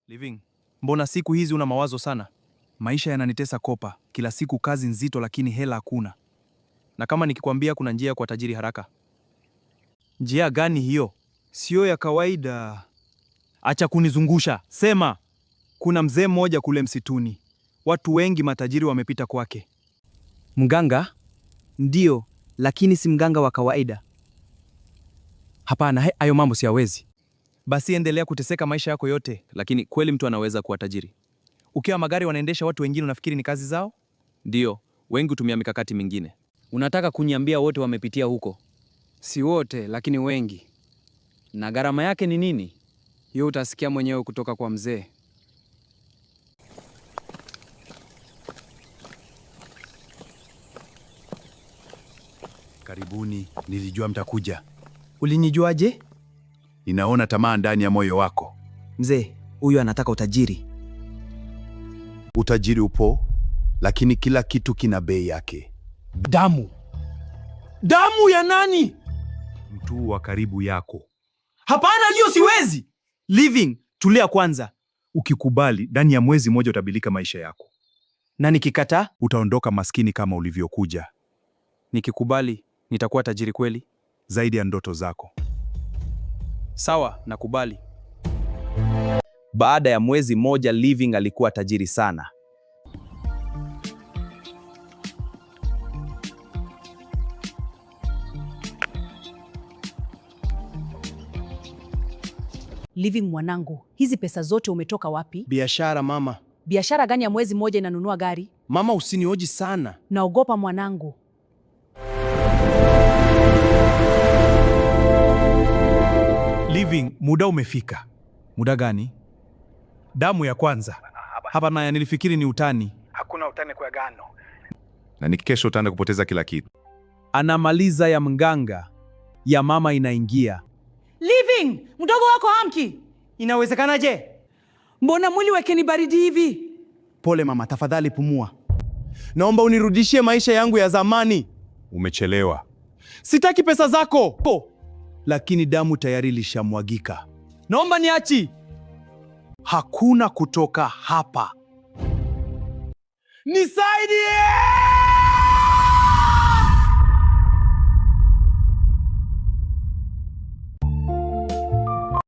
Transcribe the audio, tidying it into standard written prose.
Living, mbona siku hizi una mawazo sana? Maisha yananitesa kopa, kila siku kazi nzito lakini hela hakuna. Na kama nikikwambia kuna njia ya kuwa tajiri haraka. Njia gani hiyo? Sio ya kawaida. Acha kunizungusha, sema. Kuna mzee mmoja kule msituni. Watu wengi matajiri wamepita kwake. Mganga? Ndiyo, lakini si mganga wa kawaida. Hapana, hayo mambo siyawezi. Basi endelea kuteseka maisha yako yote, lakini kweli mtu anaweza kuwa tajiri. Ukiwa magari wanaendesha watu wengine unafikiri ni kazi zao? Ndiyo, wengi hutumia mikakati mingine. Unataka kuniambia wote wamepitia huko? Si wote, lakini wengi. Na gharama yake ni nini? Hiyo utasikia mwenyewe kutoka kwa mzee. Karibuni, nilijua mtakuja. Ulinijuaje? Ninaona tamaa ndani ya moyo wako. Mzee, huyu anataka utajiri. Utajiri upo, lakini kila kitu kina bei yake. Damu. Damu ya nani? Mtu wa karibu yako. Hapana, hiyo siwezi. Living, tulia kwanza. Ukikubali, ndani ya mwezi mmoja utabadilika maisha yako. Na nikikataa? Utaondoka maskini kama ulivyokuja. Nikikubali, nitakuwa tajiri kweli? Zaidi ya ndoto zako. Sawa, nakubali. Baada ya mwezi mmoja, Living alikuwa tajiri sana. Living mwanangu, hizi pesa zote umetoka wapi? Biashara mama. Biashara gani ya mwezi mmoja inanunua gari? Mama, usinioji sana. Naogopa mwanangu. Living, muda umefika. Muda gani? Damu ya kwanza. Hapa naye nilifikiri ni utani. Hakuna utani kwa gano. Na ni kesho utaanza kupoteza kila kitu. Anamaliza ya mganga. Ya mama inaingia. Living, mdogo wako hamki. Inawezekanaje? Mbona mwili wake ni baridi hivi? Pole mama, tafadhali pumua. Naomba unirudishie maisha yangu ya zamani. Umechelewa. Sitaki pesa zako. Lakini damu tayari ilishamwagika. Naomba niachi. Hakuna kutoka hapa. Nisaidie!